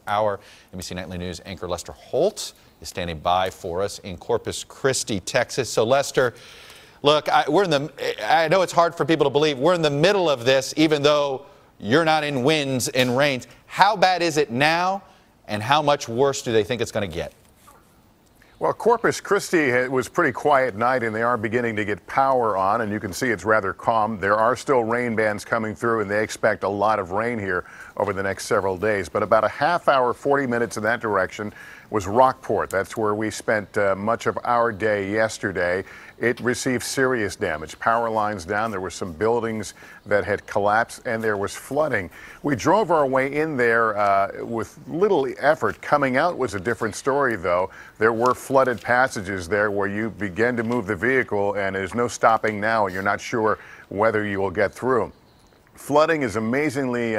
hour. NBC Nightly News anchor Lester Holt is standing by for us in Corpus Christi, Texas. So Lester, look, I know it's hard for people to believe we're in the middle of this, even though you're not in winds and rains. How bad is it now, and how much worse do they think it's going to get? Well, Corpus Christi was a pretty quiet night, and they are beginning to get power on, and you can see it's rather calm. There are still rain bands coming through, and they expect a lot of rain here over the next several days. But about a half hour, 40 minutes in that direction was Rockport. That's where we spent much of our day yesterday. It received serious damage. Power lines down. There were some buildings that had collapsed, and there was flooding. We drove our way in there with little effort. Coming out was a different story, though. There were flooded passages there where you begin to move the vehicle, and there's no stopping now, and you're not sure whether you will get through. Flooding is amazingly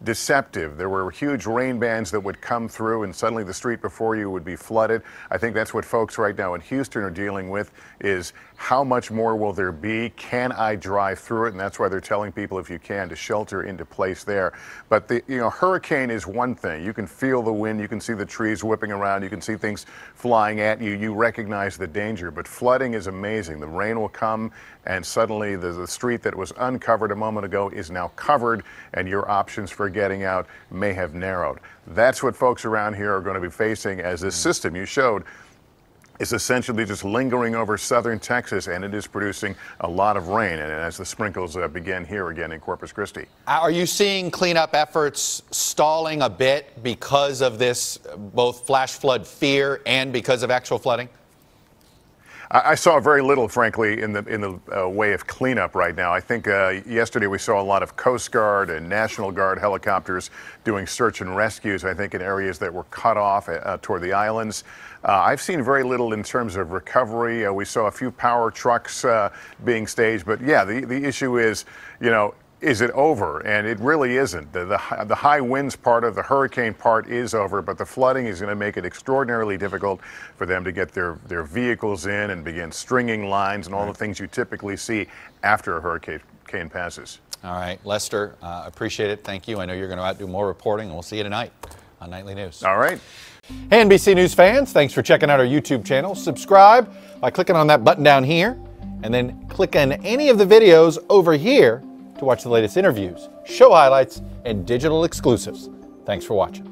deceptive. There were huge rain bands that would come through, and suddenly the street before you would be flooded. I think that's what folks right now in Houston are dealing with, is how much more will there be? Can I drive through it? And that's why they're telling people, if you can, to shelter into place there. But the hurricane is one thing. You can feel the wind, you can see the trees whipping around, you can see things flying at you. You recognize the danger. But flooding is amazing. The rain will come, and suddenly the street that was uncovered a moment ago is now covered, and your options for getting out may have narrowed. That's what folks around here are going to be facing, as this system you showed is essentially just lingering over southern Texas, and it is producing a lot of rain, and as the sprinkles begin here again in Corpus Christi. Are you seeing cleanup efforts stalling a bit because of this, both flash flood fear and because of actual flooding? I saw very little, frankly, in the way of cleanup right now. I think yesterday we saw a lot of Coast Guard and National Guard helicopters doing search and rescues, I think, in areas that were cut off toward the islands. I've seen very little in terms of recovery. We saw a few power trucks being staged, but yeah, the issue is, is it over? And it really isn't. The high winds part of the hurricane part is over, but the flooding is going to make it extraordinarily difficult for them to get their vehicles in and begin stringing lines and all the things you typically see after a hurricane passes. All right, Lester, appreciate it. Thank you. I know you're going to do more reporting, and we'll see you tonight on Nightly News. All right. Hey, NBC News fans, thanks for checking out our YouTube channel. Subscribe by clicking on that button down here, and then click on any of the videos over here to watch the latest interviews, show highlights, and digital exclusives. Thanks for watching.